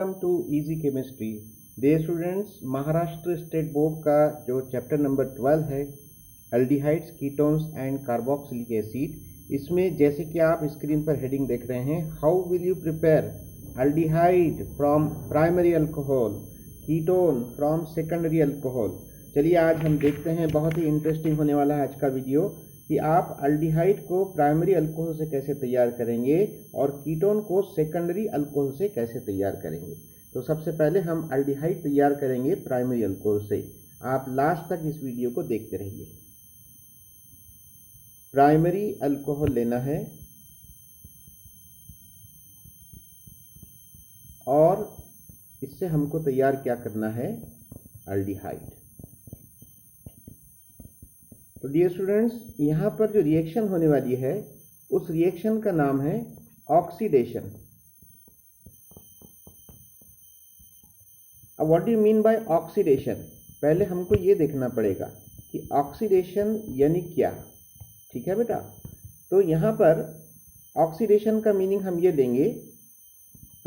Welcome to easy chemistry. Dear students, Maharashtra state board का जो chapter number 12 है aldehydes, ketones and carboxylic acid, इसमें जैसे कि आप स्क्रीन पर हेडिंग देख रहे हैं, how will you prepare aldehyde from primary alcohol, ketone from secondary alcohol. चलिए आज हम देखते हैं, बहुत ही इंटरेस्टिंग होने वाला है आज का वीडियो, कि आप एल्डिहाइड को प्राइमरी अल्कोहल से कैसे तैयार करेंगे और कीटोन को सेकेंडरी अल्कोहल से कैसे तैयार करेंगे। तो सबसे पहले हम एल्डिहाइड तैयार करेंगे प्राइमरी अल्कोहल से। आप लास्ट तक इस वीडियो को देखते रहिए। प्राइमरी अल्कोहल लेना है और इससे हमको तैयार क्या करना है, एल्डिहाइड। तो डियर स्टूडेंट्स, यहाँ पर जो रिएक्शन होने वाली है उस रिएक्शन का नाम है ऑक्सीडेशन। अब what do you mean by oxidation? पहले हमको ये देखना पड़ेगा कि ऑक्सीडेशन यानी क्या। ठीक है बेटा, तो यहाँ पर ऑक्सीडेशन का मीनिंग हम ये लेंगे,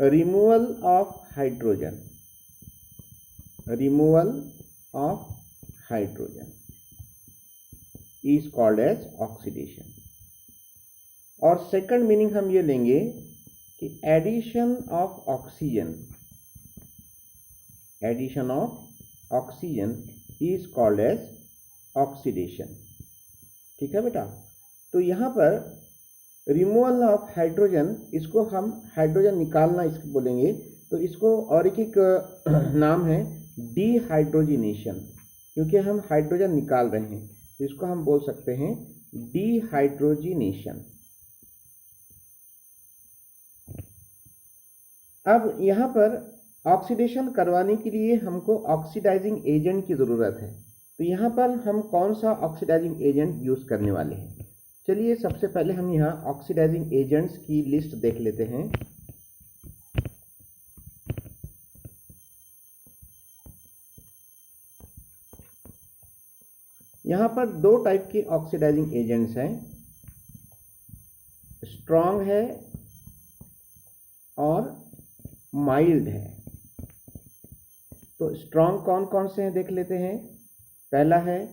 removal of hydrogen, removal of hydrogen is called as oxidation। और सेकंड मीनिंग हम ये लेंगे कि addition of oxygen, addition of oxygen is called as oxidation. ठीक है बेटा, तो यहाँ पर रिमूवल ऑफ हाइड्रोजन, इसको हम हाइड्रोजन निकालना इसको बोलेंगे, तो इसको और एक नाम है डीहाइड्रोजिनेशन, क्योंकि हम हाइड्रोजन निकाल रहे हैं, इसको हम बोल सकते हैं डीहाइड्रोजिनेशन। अब यहाँ पर ऑक्सीडेशन करवाने के लिए हमको ऑक्सीडाइजिंग एजेंट की ज़रूरत है। तो यहाँ पर हम कौन सा ऑक्सीडाइजिंग एजेंट यूज़ करने वाले हैं? चलिए सबसे पहले हम यहाँ ऑक्सीडाइजिंग एजेंट्स की लिस्ट देख लेते हैं। यहाँ पर दो टाइप के ऑक्सीडाइजिंग एजेंट्स हैं, स्ट्रॉन्ग है और माइल्ड है। तो स्ट्रॉन्ग कौन कौन से हैं देख लेते हैं। पहला है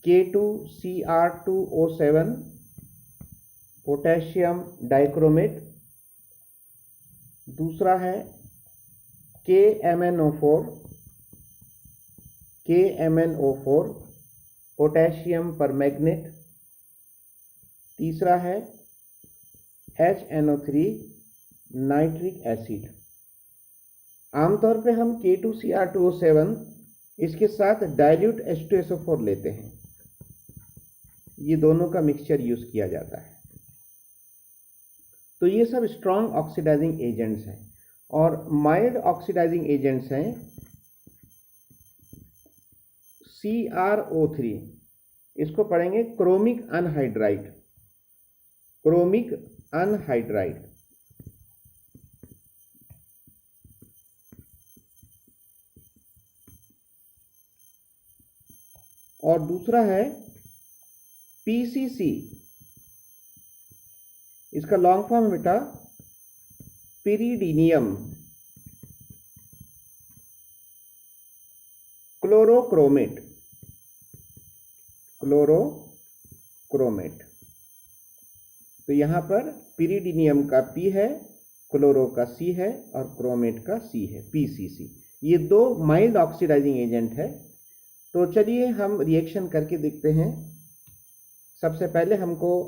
K2Cr2O7 पोटेशियम डाइक्रोमेट। दूसरा है KMnO4 पोटेशियम परमैंगनेट। तीसरा है HNO3 नाइट्रिक एसिड। आमतौर पे हम K2Cr2O7 इसके साथ डाइल्यूट H2SO4 लेते हैं, ये दोनों का मिक्सचर यूज किया जाता है। तो ये सब स्ट्रॉन्ग ऑक्सीडाइजिंग एजेंट्स हैं। और माइल्ड ऑक्सीडाइजिंग एजेंट्स हैं CrO3, इसको पढ़ेंगे क्रोमिक अनहाइड्राइड, क्रोमिक अनहाइड्राइड। और दूसरा है PCC, इसका लॉन्ग फॉर्म बेटा पिरीडीनियम क्लोरोक्रोमेट, क्लोरोक्रोमेट। तो यहाँ पर पिरीडीनियम का P है, क्लोरो का C है और क्रोमेट का C है, PCC। ये दो माइल्ड ऑक्सीडाइजिंग एजेंट है। तो चलिए हम रिएक्शन करके देखते हैं। सबसे पहले हमको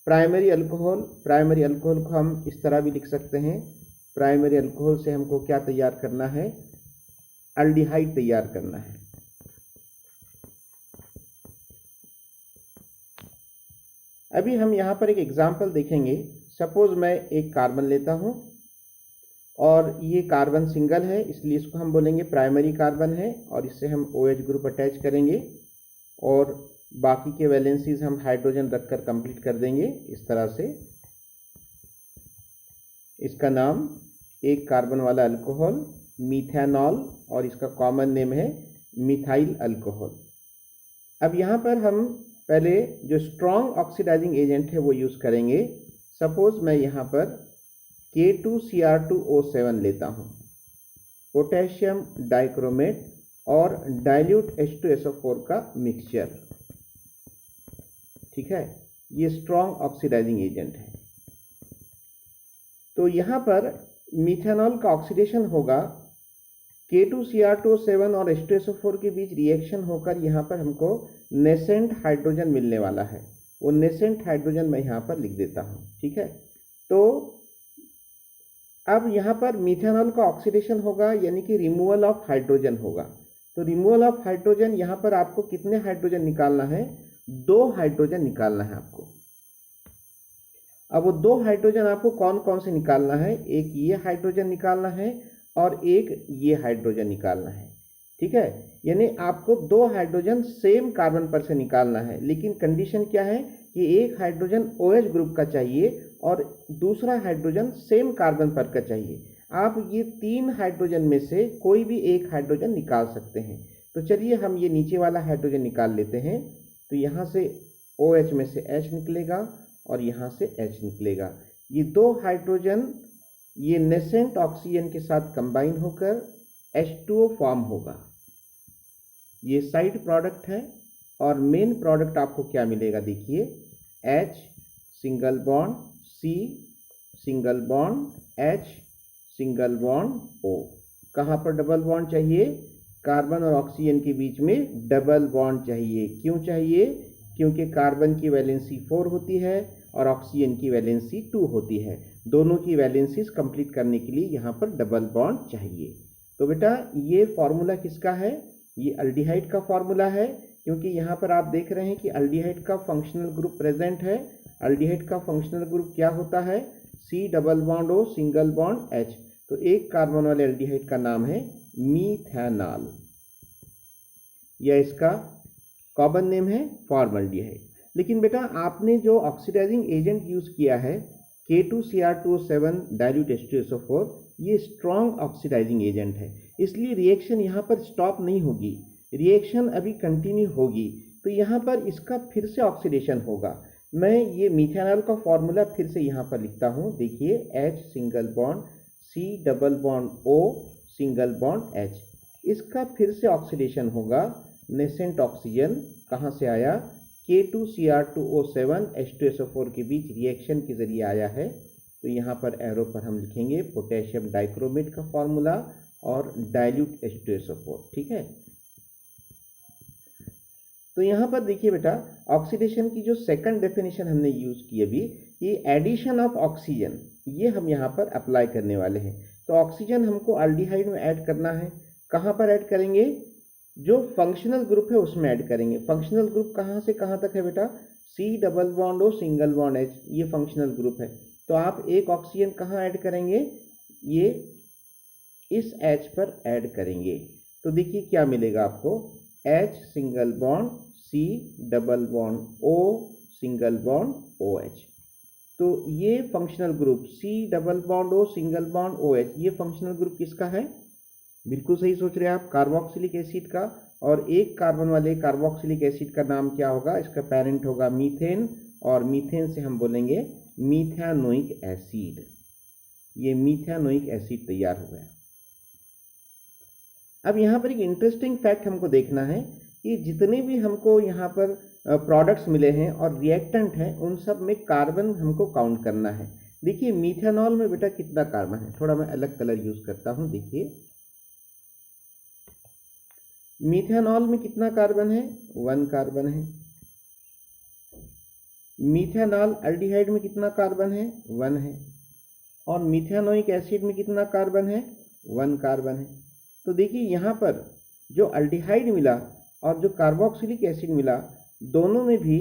प्राइमरी अल्कोहल को हम इस तरह भी लिख सकते हैं, प्राइमरी अल्कोहल से हमको क्या तैयार करना है, एल्डिहाइड तैयार करना है। अभी हम यहाँ पर एक एग्जाम्पल देखेंगे। सपोज मैं एक कार्बन लेता हूँ और ये कार्बन सिंगल है, इसलिए इसको हम बोलेंगे प्राइमरी कार्बन है, और इससे हम OH ग्रुप अटैच करेंगे और बाकी के वैलेंसीज हम हाइड्रोजन रखकर कंप्लीट कर देंगे इस तरह से। इसका नाम एक कार्बन वाला अल्कोहल मीथेनॉल, और इसका कॉमन नेम है मिथाइल अल्कोहल। अब यहाँ पर हम पहले जो स्ट्रॉन्ग ऑक्सीडाइजिंग एजेंट है वो यूज़ करेंगे। सपोज मैं यहाँ पर K2Cr2O7 लेता हूँ, पोटेशियम डाइक्रोमेट और डाइल्यूट H2SO4 का मिक्सचर, ठीक है, ये स्ट्रॉन्ग ऑक्सीडाइजिंग एजेंट है। तो यहाँ पर मिथेनॉल का ऑक्सीडेशन होगा, K2Cr2O7 और H2SO4 के बीच रिएक्शन होकर यहाँ पर हमको नेसेंट हाइड्रोजन मिलने वाला है। वो नेसेंट हाइड्रोजन मैं यहाँ पर लिख देता हूँ, ठीक है। तो अब यहाँ पर मिथेनॉल का ऑक्सीडेशन होगा, यानी कि रिमूवल ऑफ हाइड्रोजन होगा। तो रिमूवल ऑफ हाइड्रोजन, यहाँ पर आपको कितने हाइड्रोजन निकालना है? 2 हाइड्रोजन निकालना है आपको। अब वो 2 हाइड्रोजन आपको कौन कौन से निकालना है? एक ये हाइड्रोजन निकालना है और एक ये हाइड्रोजन निकालना है, ठीक है। यानी आपको 2 हाइड्रोजन सेम कार्बन पर से निकालना है, लेकिन कंडीशन क्या है कि एक हाइड्रोजन OH ग्रुप का चाहिए और दूसरा हाइड्रोजन सेम कार्बन पर का चाहिए। आप ये 3 हाइड्रोजन में से कोई भी एक हाइड्रोजन निकाल सकते हैं। तो चलिए हम ये नीचे वाला हाइड्रोजन निकाल लेते हैं। तो यहाँ से OH में से H निकलेगा और यहाँ से H निकलेगा। ये 2 हाइड्रोजन ये नेसेंट ऑक्सीजन के साथ कंबाइन होकर H2O फॉर्म होगा। ये साइड प्रोडक्ट है और मेन प्रोडक्ट आपको क्या मिलेगा? देखिए, H single bond C single bond H single bond O। कहाँ पर डबल बॉन्ड चाहिए? कार्बन और ऑक्सीजन के बीच में डबल बॉन्ड चाहिए। क्यों चाहिए? क्योंकि कार्बन की वैलेंसी 4 होती है और ऑक्सीजन की वैलेंसी 2 होती है। दोनों की वैलेंसीज कंप्लीट करने के लिए यहाँ पर डबल बॉन्ड चाहिए। तो बेटा ये फॉर्मूला किसका है? ये अल्डिहाइड का फॉर्मूला है, क्योंकि यहाँ पर आप देख रहे हैं कि अल्डिहाइड का फंक्शनल ग्रुप प्रेजेंट है। अल्डिहाइड का फंक्शनल ग्रुप क्या होता है? C double bond O single bond H। तो एक कार्बन वाले अल्डिहाइड का नाम है मीथेनॉल, या इसका कॉमन नेम है फॉर्मल्डिहाइड। लेकिन बेटा आपने जो ऑक्सीडाइजिंग एजेंट यूज किया है K2Cr2O7 डाइल्यूट H2SO4, ये स्ट्रॉन्ग ऑक्सीडाइजिंग एजेंट है, इसलिए रिएक्शन यहाँ पर स्टॉप नहीं होगी, रिएक्शन अभी कंटिन्यू होगी। तो यहाँ पर इसका फिर से ऑक्सीडेशन होगा। मैं ये मिथेनॉल का फॉर्मूला फिर से यहाँ पर लिखता हूँ। देखिए, H single bond C double bond O single bond H, इसका फिर से ऑक्सीडेशन होगा। नेसेंट ऑक्सीजन कहाँ से आया? K2Cr2O7 H2SO4 के बीच रिएक्शन के जरिए आया है। तो यहाँ पर एरो पर हम लिखेंगे पोटेशियम डाइक्रोमेट का फॉर्मूला और डाइल्यूट H2SO4, ठीक है। तो यहाँ पर देखिए बेटा, ऑक्सीडेशन की जो सेकंड डेफिनेशन हमने यूज की अभी, ये एडिशन ऑफ ऑक्सीजन, ये हम यहाँ पर अप्लाई करने वाले हैं। तो ऑक्सीजन हमको अल्डिहाइड में ऐड करना है। कहाँ पर ऐड करेंगे? जो फंक्शनल ग्रुप है उसमें ऐड करेंगे। फंक्शनल ग्रुप कहाँ से कहाँ तक है बेटा? C double bond O single bond H, ये फंक्शनल ग्रुप है। तो आप एक ऑक्सीजन कहाँ ऐड करेंगे? ये इस H पर ऐड करेंगे। तो देखिए क्या मिलेगा आपको? H single bond C double bond O single bond OH। तो ये functional group C double bond O single bond OH, ये फंक्शनल ग्रुप किसका है? बिल्कुल सही सोच रहे हैं आप, कार्बोक्सिलिक एसिड का। और एक कार्बन वाले कार्बोक्सिलिक एसिड का नाम क्या होगा? इसका पेरेंट होगा मीथेन, और मीथेन से हम बोलेंगे मीथेनोइक एसिड। ये मीथेनोइक एसिड तैयार हो गया। अब यहाँ पर एक इंटरेस्टिंग फैक्ट हमको देखना है कि जितने भी हमको यहाँ पर प्रोडक्ट्स मिले हैं और रिएक्टेंट हैं, उन सब में कार्बन हमको काउंट करना है। देखिए मीथेनॉल में बेटा कितना कार्बन है? थोड़ा मैं अलग कलर यूज करता हूँ। देखिए मीथेनॉल में कितना कार्बन है? 1 कार्बन है। मीथेनॉल अल्डिहाइड में कितना कार्बन है? 1 है। और मीथेनोइक एसिड में कितना कार्बन है? 1 कार्बन है। तो देखिए यहाँ पर जो अल्डिहाइड मिला और जो कार्बोक्सिलिक एसिड मिला, दोनों में भी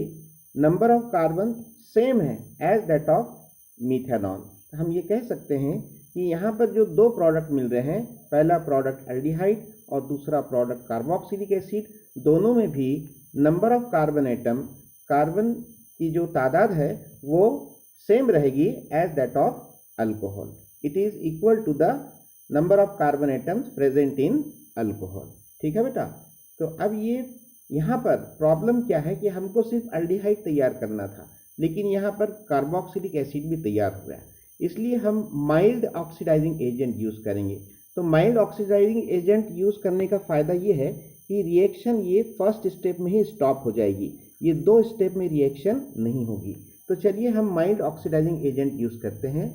नंबर ऑफ कार्बन सेम है एज दैट ऑफ मीथेनॉल। हम ये कह सकते हैं कि यहाँ पर जो 2 प्रोडक्ट मिल रहे हैं, पहला प्रोडक्ट एल्डिहाइड और दूसरा प्रोडक्ट कार्बोक्सिलिक एसिड, दोनों में भी number of carbon atom, carbon की जो तादाद है वो सेम रहेगी as that of alcohol. It is equal to the number of carbon atoms present in alcohol, ठीक है बेटा। तो अब ये यहाँ पर प्रॉब्लम क्या है कि हमको सिर्फ अल्डिहाइड तैयार करना था, लेकिन यहाँ पर कार्बोक्सिलिक एसिड भी तैयार हो गया। इसलिए हम माइल्ड ऑक्सीडाइजिंग एजेंट यूज़ करेंगे। तो माइल्ड ऑक्सीडाइजिंग एजेंट यूज़ करने का फ़ायदा ये है कि रिएक्शन ये फर्स्ट स्टेप में ही स्टॉप हो जाएगी, ये 2 स्टेप में रिएक्शन नहीं होगी। तो चलिए हम माइल्ड ऑक्सीडाइजिंग एजेंट यूज़ करते हैं।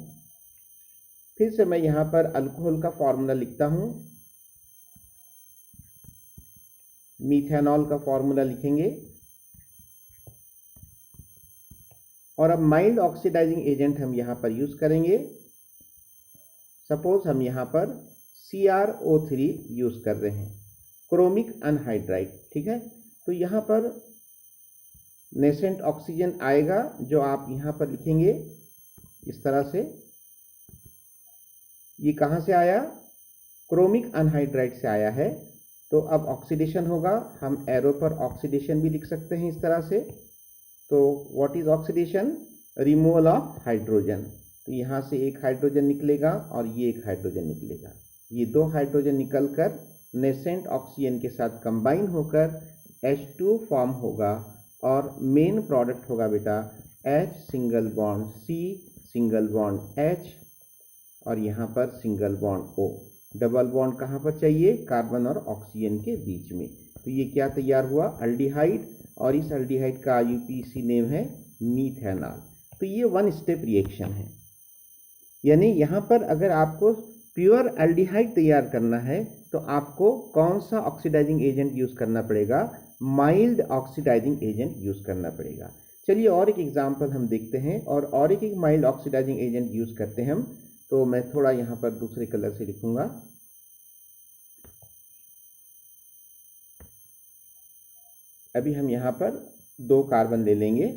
फिर से मैं यहाँ पर अल्कोहल का फॉर्मूला लिखता हूँ, मीथेनॉल का फॉर्मूला लिखेंगे, और अब माइल्ड ऑक्सीडाइजिंग एजेंट हम यहाँ पर यूज़ करेंगे। सपोज हम यहाँ पर CrO3 यूज़ कर रहे हैं, क्रोमिक अनहाइड्राइड, ठीक है। तो यहाँ पर नेसेंट ऑक्सीजन आएगा, जो आप यहाँ पर लिखेंगे इस तरह से। ये कहाँ से आया? क्रोमिक अनहाइड्राइड से आया है। तो अब ऑक्सीडेशन होगा, हम एरो पर ऑक्सीडेशन भी लिख सकते हैं इस तरह से। तो what is oxidation? Removal of hydrogen. तो यहाँ से एक हाइड्रोजन निकलेगा और ये एक हाइड्रोजन निकलेगा, ये 2 हाइड्रोजन निकलकर नेसेंट ऑक्सीजन के साथ कंबाइन होकर H2 फॉर्म होगा, और मेन प्रोडक्ट होगा बेटा H single bond C single bond H, और यहाँ पर single bond O। Double bond कहाँ पर चाहिए? कार्बन और ऑक्सीजन के बीच में। तो ये क्या तैयार हुआ? अल्डिहाइड, और इस अल्डिहाइड का IUPAC नेम है मीथेनॉल। तो ये 1 स्टेप रिएक्शन है, यानी यहाँ पर अगर आपको प्योर अल्डिहाइड तैयार करना है तो आपको कौन सा ऑक्सीडाइजिंग एजेंट यूज़ करना पड़ेगा? माइल्ड ऑक्सीडाइजिंग एजेंट यूज़ करना पड़ेगा। चलिए और एक एग्जांपल हम देखते हैं, और एक माइल्ड ऑक्सीडाइजिंग एजेंट यूज़ करते हैं हम। तो मैं थोड़ा यहाँ पर दूसरे कलर से लिखूंगा। अभी हम यहाँ पर 2 कार्बन ले लेंगे,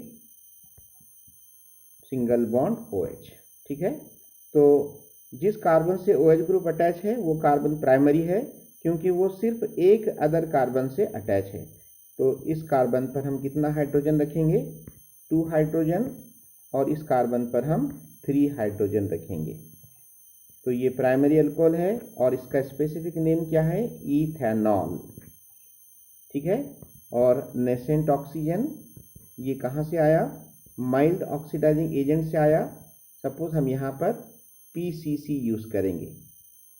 सिंगल बॉन्ड OH, ठीक है। तो जिस कार्बन से OH ग्रुप अटैच है वो कार्बन प्राइमरी है, क्योंकि वो सिर्फ एक अदर कार्बन से अटैच है। तो इस कार्बन पर हम कितना हाइड्रोजन रखेंगे? 2 हाइड्रोजन, और इस कार्बन पर हम 3 हाइड्रोजन रखेंगे। तो ये प्राइमरी अल्कोहल है, और इसका स्पेसिफिक नेम क्या है? इथेनॉल, ठीक है। और नेसेंट ऑक्सीजन ये कहाँ से आया? माइल्ड ऑक्सीडाइजिंग एजेंट से आया। सपोज हम यहाँ पर PCC यूज़ करेंगे,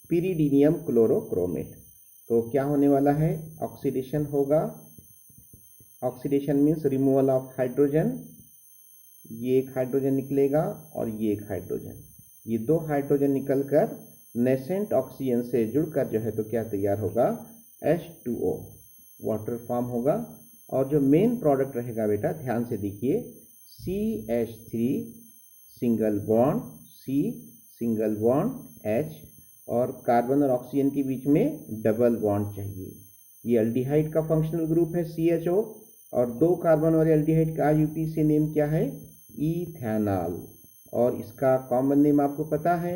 पिरिडीनियम क्लोरोक्रोमेट। तो क्या होने वाला है? ऑक्सीडेशन होगा। Oxidation means removal of hydrogen. ये एक हाइड्रोजन निकलेगा और ये एक हाइड्रोजन, ये 2 हाइड्रोजन निकलकर नेसेंट ऑक्सीजन से जुड़कर जो है तो क्या तैयार होगा? H2O, वाटर फॉर्म होगा। और जो मेन प्रोडक्ट रहेगा बेटा, ध्यान से देखिए, CH3 single bond C single bond H, और कार्बन और ऑक्सीजन के बीच में डबल बॉन्ड चाहिए। ये अल्डिहाइड का फंक्शनल ग्रुप है CHO, और 2 कार्बन वाले अल्डिहाइड का IUPAC नेम क्या है? इथेनॉल, और इसका कॉमन नेम आपको पता है,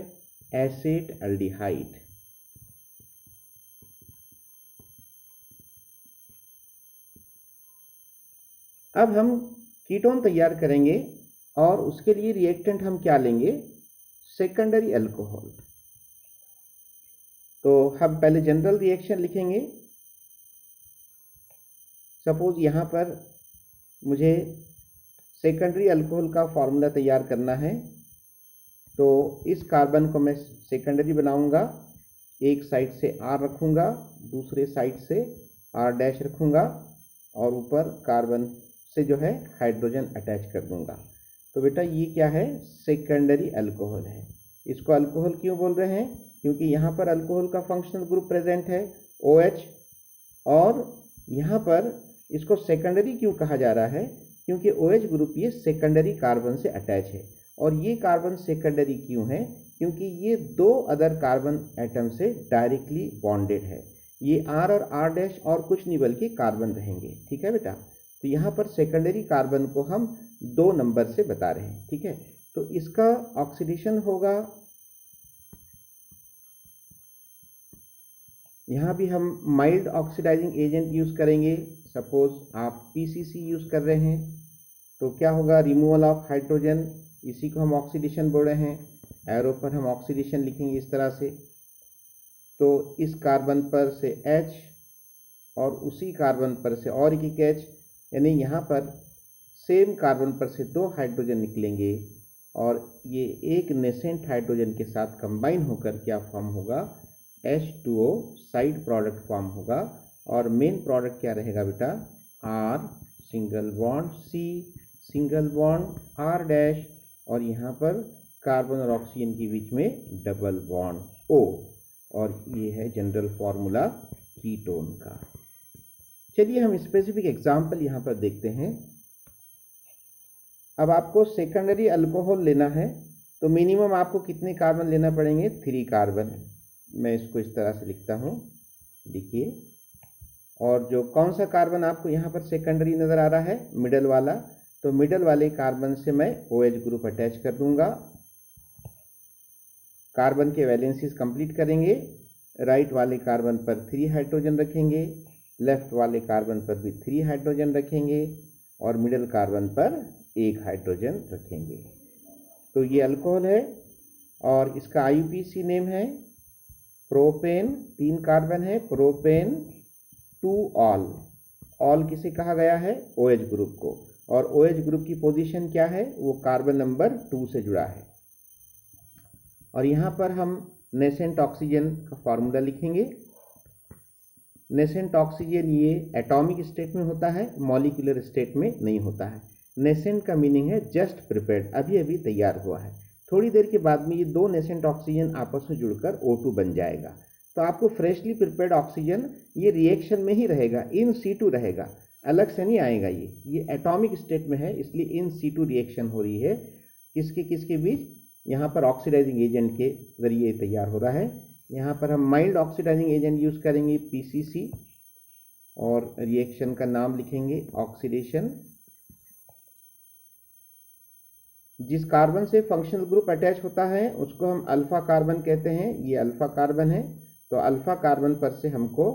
एसेट अल्डिहाइड। अब हम कीटोन तैयार करेंगे, और उसके लिए रिएक्टेंट हम क्या लेंगे? Secondary alcohol. तो हम पहले जनरल रिएक्शन लिखेंगे। सपोज यहाँ पर मुझे सेकेंडरी अल्कोहल का फॉर्मूला तैयार करना है। तो इस कार्बन को मैं सेकेंडरी बनाऊंगा, एक साइड से R रखूंगा, दूसरे साइड से R' रखूंगा, और ऊपर कार्बन से जो है हाइड्रोजन अटैच कर दूंगा। तो बेटा ये क्या है? सेकेंडरी अल्कोहल है। इसको अल्कोहल क्यों बोल रहे हैं? क्योंकि यहाँ पर अल्कोहल का फंक्शनल ग्रुप प्रेजेंट है OH, और यहाँ पर इसको सेकेंडरी क्यों कहा जा रहा है? क्योंकि OH ग्रुप ये सेकेंडरी कार्बन से अटैच है। और ये कार्बन सेकेंडरी क्यों है? क्योंकि ये 2 अदर कार्बन एटम से डायरेक्टली बॉन्डेड है। ये R और R' और कुछ नहीं बल्कि कार्बन रहेंगे, ठीक है बेटा। तो यहाँ पर सेकेंडरी कार्बन को हम 2 नंबर से बता रहे हैं, ठीक है। तो इसका ऑक्सीडेशन होगा, यहाँ भी हम माइल्ड ऑक्सीडाइजिंग एजेंट यूज़ करेंगे। सपोज आप PCC यूज़ कर रहे हैं, तो क्या होगा? रिमूवल ऑफ हाइड्रोजन, इसी को हम ऑक्सीडेशन बोल रहे हैं। एरो पर हम ऑक्सीडेशन लिखेंगे इस तरह से। तो इस कार्बन पर से H, और उसी कार्बन पर से और एक H, यानी यहाँ पर सेम कार्बन पर से 2 हाइड्रोजन निकलेंगे, और ये एक नेसेंट हाइड्रोजन के साथ कंबाइन होकर क्या फॉर्म होगा, H2O साइड प्रोडक्ट फॉर्म होगा। और मेन प्रोडक्ट क्या रहेगा बेटा, R single bond C single bond R dash, और यहाँ पर कार्बन और ऑक्सीजन के बीच में डबल बॉन्ड O। और ये है जनरल फॉर्मूला कीटोन का। चलिए हम स्पेसिफिक एग्जाम्पल यहाँ पर देखते हैं। अब आपको सेकेंडरी अल्कोहल लेना है तो मिनिमम आपको कितने कार्बन लेना पड़ेंगे, 3 कार्बन। मैं इसको इस तरह से लिखता हूँ, देखिए। और जो कौन सा कार्बन आपको यहाँ पर सेकेंडरी नज़र आ रहा है, मिडल वाला, तो मिडल वाले कार्बन से मैं OH ग्रुप अटैच कर दूंगा। कार्बन के वैलेंसीज कंप्लीट करेंगे। राइट वाले कार्बन पर 3 हाइड्रोजन रखेंगे, लेफ्ट वाले कार्बन पर भी 3 हाइड्रोजन रखेंगे, और मिडल कार्बन पर 1 हाइड्रोजन रखेंगे। तो ये अल्कोहल है और इसका IUPAC नेम है प्रोपेन। 3 कार्बन है, प्रोपेन 2 ऑल। ऑल किसे कहा गया है, OH ग्रुप को। और OH ग्रुप की पोजीशन क्या है, वो कार्बन नंबर 2 से जुड़ा है। और यहाँ पर हम नेसेंट ऑक्सीजन का फॉर्मूला लिखेंगे। नेसेंट ऑक्सीजन ये एटॉमिक स्टेट में होता है, मॉलिक्यूलर स्टेट में नहीं होता है। नेसेंट का मीनिंग है जस्ट प्रिपेयर्ड, अभी अभी तैयार हुआ है। थोड़ी देर के बाद में ये 2 नेसेंट ऑक्सीजन आपस में जुड़कर O2 बन जाएगा। तो आपको फ्रेशली प्रिपेयर्ड ऑक्सीजन ये रिएक्शन में ही रहेगा, इन situ रहेगा, अलग से नहीं आएगा। ये एटॉमिक स्टेट में है, इसलिए इन situ रिएक्शन हो रही है। किसके किसके बीच, यहाँ पर ऑक्सीडाइजिंग एजेंट के जरिए तैयार हो रहा है। यहाँ पर हम माइल्ड ऑक्सीडाइजिंग एजेंट यूज करेंगे PCC, और रिएक्शन का नाम लिखेंगे ऑक्सीडेशन। जिस कार्बन से फंक्शनल ग्रुप अटैच होता है उसको हम अल्फा कार्बन कहते हैं। ये अल्फा कार्बन है, तो अल्फा कार्बन पर से हमको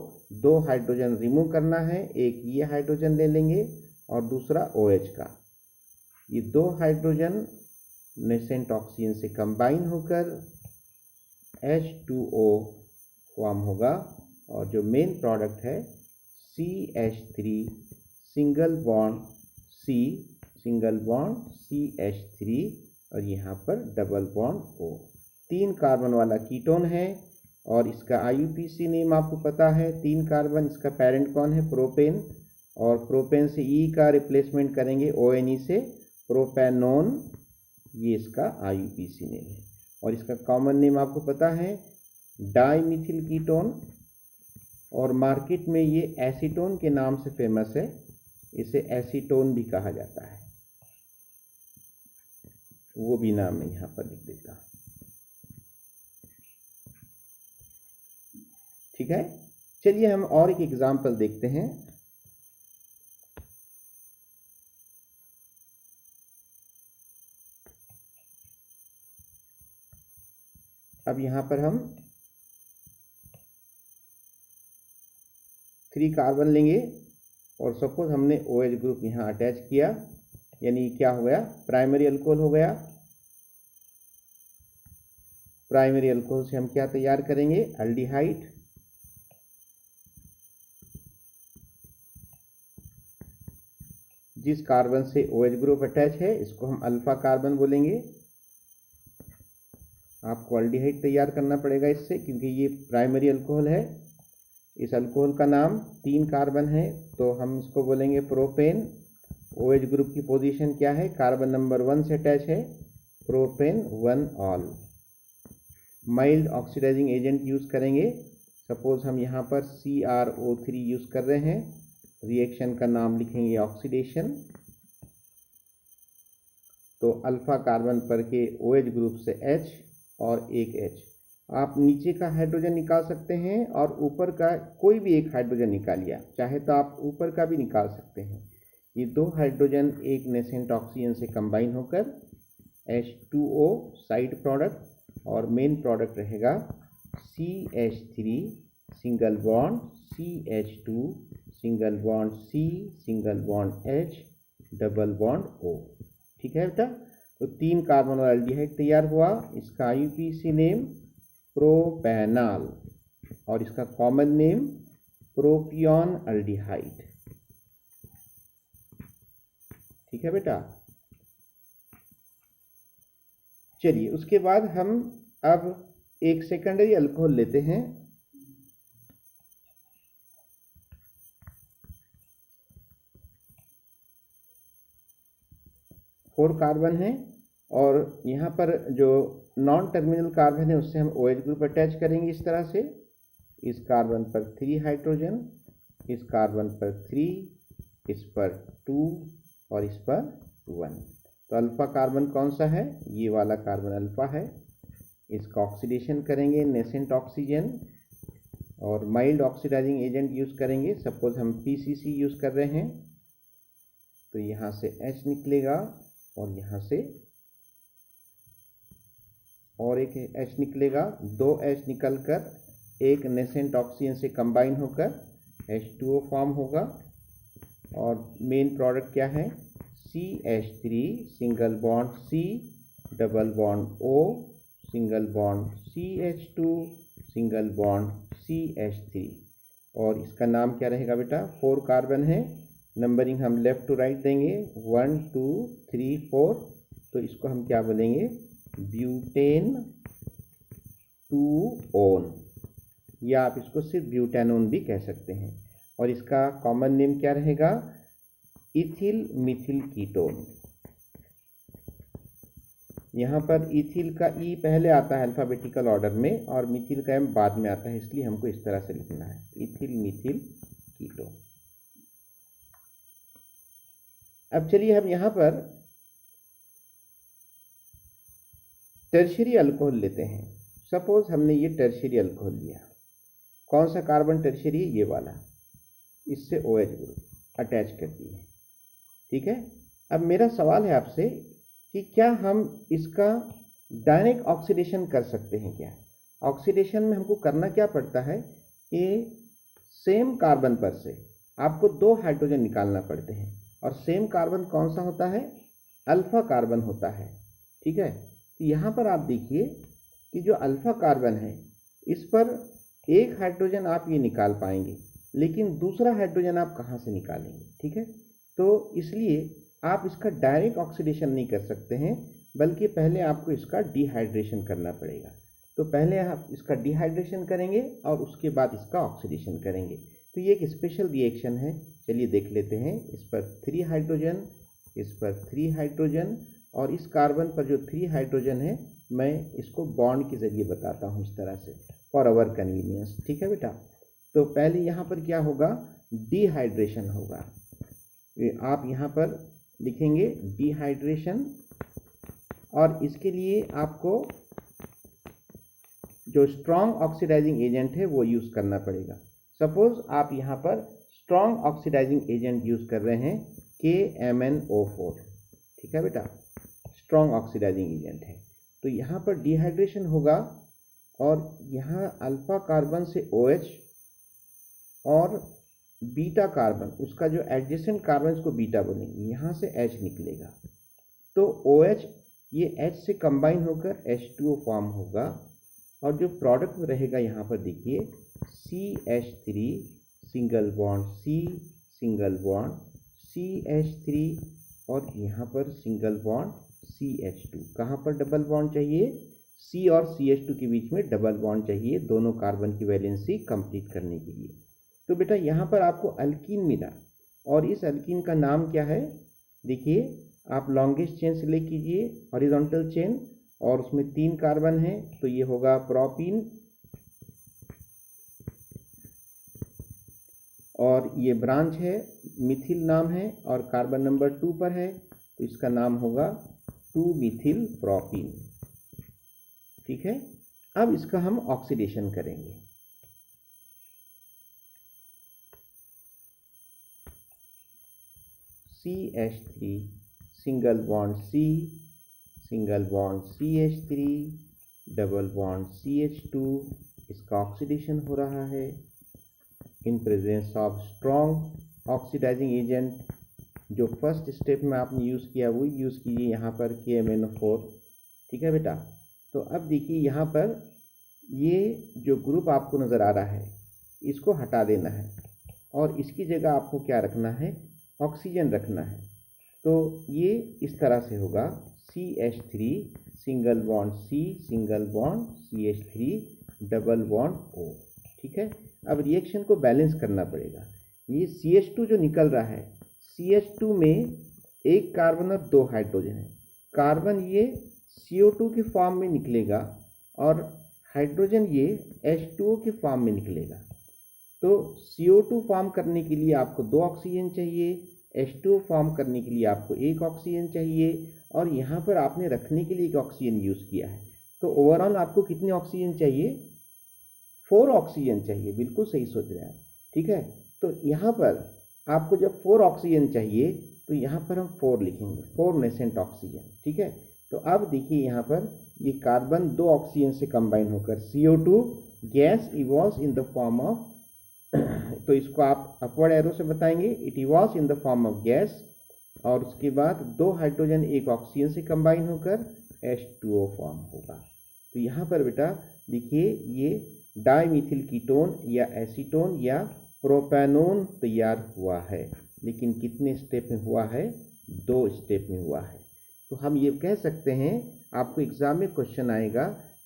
2 हाइड्रोजन रिमूव करना है। एक ये हाइड्रोजन ले लेंगे और दूसरा OH का। ये 2 हाइड्रोजन नेसेंट ऑक्सीजन से कंबाइन होकर H2O फॉर्म होगा, और जो मेन प्रोडक्ट है CH3 single bond C single bond CH3, और यहाँ पर डबल बॉन्ड O। 3 कार्बन वाला कीटोन है और इसका IUPAC नेम आपको पता है। 3 कार्बन, इसका पेरेंट कौन है, प्रोपेन, और प्रोपेन से E का रिप्लेसमेंट करेंगे ONE से, प्रोपेनोन। ये इसका IUPAC नेम है। और इसका कॉमन नेम आपको पता है डाइमिथिल कीटोन, और मार्केट में ये एसीटोन के नाम से फेमस है। इसे एसीटोन भी कहा जाता है, वो भी नाम मैं यहाँ पर लिख देता। ठीक है, चलिए हम और एक एग्जाम्पल देखते हैं। अब यहाँ पर हम 3 कार्बन लेंगे और सपोज हमने OH ग्रुप यहाँ अटैच किया, यानी क्या हो गया, प्राइमरी अल्कोहल हो गया। प्राइमरी अल्कोहल से हम क्या तैयार करेंगे, अल्डिहाइड। जिस कार्बन से OH ग्रुप अटैच है इसको हम अल्फा कार्बन बोलेंगे। आपको अल्डिहाइड तैयार करना पड़ेगा इससे, क्योंकि ये प्राइमरी अल्कोहल है। इस अल्कोहल का नाम 3 कार्बन है, तो हम इसको बोलेंगे प्रोपेन। OH ग्रुप की पोजीशन क्या है, कार्बन नंबर 1 से अटैच है, propane 1 ol. Mild oxidising agent use करेंगे। सपोज हम यहाँ पर CrO3 यूज कर रहे हैं। रिएक्शन का नाम लिखेंगे ऑक्सीडेशन। तो अल्फा कार्बन पर के OH ग्रुप से H और एक H। आप नीचे का हाइड्रोजन निकाल सकते हैं और ऊपर का कोई भी एक हाइड्रोजन निकालिए, चाहे तो आप ऊपर का भी निकाल सकते हैं। ये 2 हाइड्रोजन एक नेसेंट ऑक्सीजन से कंबाइन होकर H2O साइड प्रोडक्ट, और मेन प्रोडक्ट रहेगा CH3 single bond CH2 single bond C single bond H double bond O। ठीक है बेटा, तो 3 कार्बन वाला एल्डिहाइड तैयार हुआ। इसका IUPAC नेम प्रोपेनॉल, और इसका कॉमन नेम प्रोपियोन अल्डिहाइड। ठीक है बेटा। चलिए उसके बाद हम अब एक सेकेंडरी अल्कोहल लेते हैं। फोर कार्बन है और यहाँ पर जो नॉन टर्मिनल कार्बन है उससे हम OH ग्रुप अटैच करेंगे इस तरह से। इस कार्बन पर 3 हाइड्रोजन, इस कार्बन पर 3, इस पर 2 और इस पर 1। तो अल्फा कार्बन कौन सा है? ये वाला कार्बन अल्फा है। इसका ऑक्सीडेशन करेंगे नेसेंट ऑक्सीजन और माइल्ड ऑक्सीडाइजिंग एजेंट यूज़ करेंगे। सपोज हम PCC यूज़ कर रहे हैं तो यहाँ से H निकलेगा और यहाँ से और एक H निकलेगा। 2 H निकलकर एक नेसेंट ऑक्सीजन से कंबाइन होकर H2O फॉर्म होगा और मेन प्रोडक्ट क्या है? CH3 single bond C double bond O single bond CH2 single bond CH3। और इसका नाम क्या रहेगा बेटा? 4 कार्बन है। नंबरिंग हम लेफ्ट टू राइट देंगे 1 2 3 4। तो इसको हम क्या बोलेंगे? ब्यूटेन 2-ओन, या आप इसको सिर्फ ब्यूटेनोन भी कह सकते हैं। और इसका कॉमन नेम क्या रहेगा? Ethyl Mithil ketone. यहाँ पर इथिल का ई पहले आता है अल्फाबेटिकल ऑर्डर में और मिथिल का एम बाद में आता है, इसलिए हमको इस तरह से लिखना है इथिल मिथिल कीटोन। अब चलिए हम यहाँ पर टर्शियरी अल्कोहल लेते हैं। सपोज हमने ये टर्शियरी अल्कोहल लिया। कौन सा कार्बन टर्शियरी? ये वाला। इससे OH ग्रुप अटैच कर दिए। ठीक है। अब मेरा सवाल है आपसे कि क्या हम इसका डायरेक्ट ऑक्सीडेशन कर सकते हैं क्या? ऑक्सीडेशन में हमको करना क्या पड़ता है कि सेम कार्बन पर से आपको 2 हाइड्रोजन निकालना पड़ते हैं और सेम कार्बन कौन सा होता है? अल्फा कार्बन होता है। ठीक है। तो यहाँ पर आप देखिए कि जो अल्फा कार्बन है इस पर एक हाइड्रोजन आप ये निकाल पाएंगे, लेकिन दूसरा हाइड्रोजन आप कहाँ से निकालेंगे? ठीक है। तो इसलिए आप इसका डायरेक्ट ऑक्सीडेशन नहीं कर सकते हैं, बल्कि पहले आपको इसका डिहाइड्रेशन करना पड़ेगा। तो पहले आप इसका डिहाइड्रेशन करेंगे और उसके बाद इसका ऑक्सीडेशन करेंगे। तो ये एक स्पेशल रिएक्शन है। चलिए देख लेते हैं। इस पर 3 हाइड्रोजन, इस पर 3 हाइड्रोजन और इस कार्बन पर जो 3 हाइड्रोजन है मैं इसको बॉन्ड के ज़रिए बताता हूँ इस तरह से फॉर आवर कन्वीनियंस। ठीक है बेटा। तो पहले यहाँ पर क्या होगा? डिहाइड्रेशन होगा। आप यहाँ पर लिखेंगे डिहाइड्रेशन और इसके लिए आपको जो स्ट्रॉन्ग ऑक्सीडाइजिंग एजेंट है वो यूज़ करना पड़ेगा। सपोज आप यहाँ पर स्ट्रॉन्ग ऑक्सीडाइजिंग एजेंट यूज़ कर रहे हैं KMnO4। ठीक है बेटा, स्ट्रॉन्ग ऑक्सीडाइजिंग एजेंट है। तो यहाँ पर डिहाइड्रेशन होगा और यहाँ अल्फा कार्बन से OH और बीटा कार्बन, उसका जो एडजेसेंट कार्बन इसको बीटा बोलेंगे, यहाँ से H निकलेगा। तो OH ये H से कंबाइन होकर H2O फॉर्म होगा और जो प्रोडक्ट रहेगा यहाँ पर देखिए CH3 single bond C single bond CH3 और यहाँ पर सिंगल बॉन्ड CH2। कहाँ पर डबल बॉन्ड चाहिए? C और CH2 के बीच में डबल बॉन्ड चाहिए दोनों कार्बन की वैलेंसी कंप्लीट करने के लिए। तो बेटा यहाँ पर आपको अल्कीन मिला और इस अल्कीन का नाम क्या है? देखिए आप लॉन्गेस्ट चेन सिलेक्ट कीजिए, हॉरिजॉन्टल चेन, और उसमें 3 कार्बन है तो ये होगा प्रोपीन। और ये ब्रांच है, मिथिल नाम है और कार्बन नंबर 2 पर है तो इसका नाम होगा 2-मिथिल प्रोपीन। ठीक है। अब इसका हम ऑक्सीडेशन करेंगे। CH3 single bond C single bond CH3 double bond CH2, इसका ऑक्सीडेशन हो रहा है in presence of strong oxidising agent. जो फर्स्ट स्टेप में आपने यूज़ किया वो यूज़ कीजिए यहाँ पर KMnO4। ठीक है बेटा। तो अब देखिए यहाँ पर ये जो ग्रुप आपको नज़र आ रहा है इसको हटा देना है और इसकी जगह आपको क्या रखना है? ऑक्सीजन रखना है। तो ये इस तरह से होगा CH3 single bond C, single bond CH3, double bond O। ठीक है, अब रिएक्शन को बैलेंस करना पड़ेगा। ये CH2 जो निकल रहा है, CH2 में एक कार्बन और दो हाइड्रोजन है। कार्बन ये CO2 के फॉर्म में निकलेगा और हाइड्रोजन ये H2O के फॉर्म में निकलेगा। तो CO2 फॉर्म करने के लिए आपको दो ऑक्सीजन चाहिए, H2O फॉर्म करने के लिए आपको एक ऑक्सीजन चाहिए, और यहाँ पर आपने रखने के लिए एक ऑक्सीजन यूज़ किया है। तो ओवरऑल आपको कितने ऑक्सीजन चाहिए? 4 ऑक्सीजन चाहिए। बिल्कुल सही सोच रहे हैं आप। ठीक है, तो यहाँ पर आपको जब 4 ऑक्सीजन चाहिए तो यहाँ पर हम 4 लिखेंगे, 4 नेसेंट ऑक्सीजन। ठीक है, तो अब देखिए यहाँ पर ये कार्बन दो ऑक्सीजन से कंबाइन होकर CO2 gas evolves in the form of तो इसको आप अपवर्ड एरो से बताएंगे, it evolves in the form of gas, और उसके बाद दो हाइड्रोजन एक ऑक्सीजन से कंबाइन होकर H2O फॉर्म होगा। तो यहाँ पर बेटा देखिए ये डाइमिथिल कीटोन या एसीटोन या प्रोपेनोन तैयार हुआ है, लेकिन कितने स्टेप में हुआ है? 2 स्टेप में हुआ है। तो हम ये कह सकते हैं, आपको एग्जाम में क्वेश्चन आएगा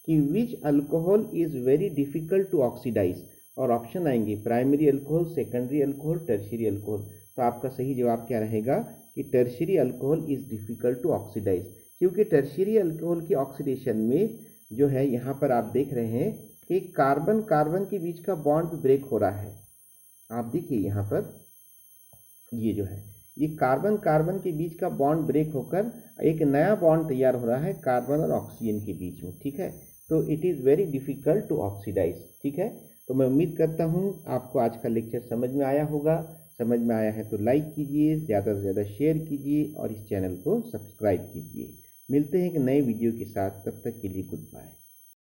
कि which alcohol is very difficult to oxidise, और ऑप्शन आएंगे primary alcohol, secondary alcohol, tertiary alcohol. तो आपका सही जवाब क्या रहेगा कि tertiary alcohol is difficult to oxidise, क्योंकि टर्शियरी अल्कोहल की ऑक्सीडेशन में जो है यहाँ पर आप देख रहे हैं कि कार्बन कार्बन के बीच का बॉन्ड भी ब्रेक हो रहा है। आप देखिए यहाँ पर ये जो है ये कार्बन कार्बन के बीच का बॉन्ड ब्रेक होकर एक नया बॉन्ड तैयार हो रहा है कार्बन और ऑक्सीजन के बीच में। ठीक है, तो it is very difficult to oxidise. ठीक है, तो मैं उम्मीद करता हूँ आपको आज का लेक्चर समझ में आया होगा। समझ में आया है तो लाइक कीजिए, ज़्यादा से ज़्यादा शेयर कीजिए और इस चैनल को सब्सक्राइब कीजिए। मिलते हैं एक नए वीडियो के साथ, तब तक के लिए गुड बाय।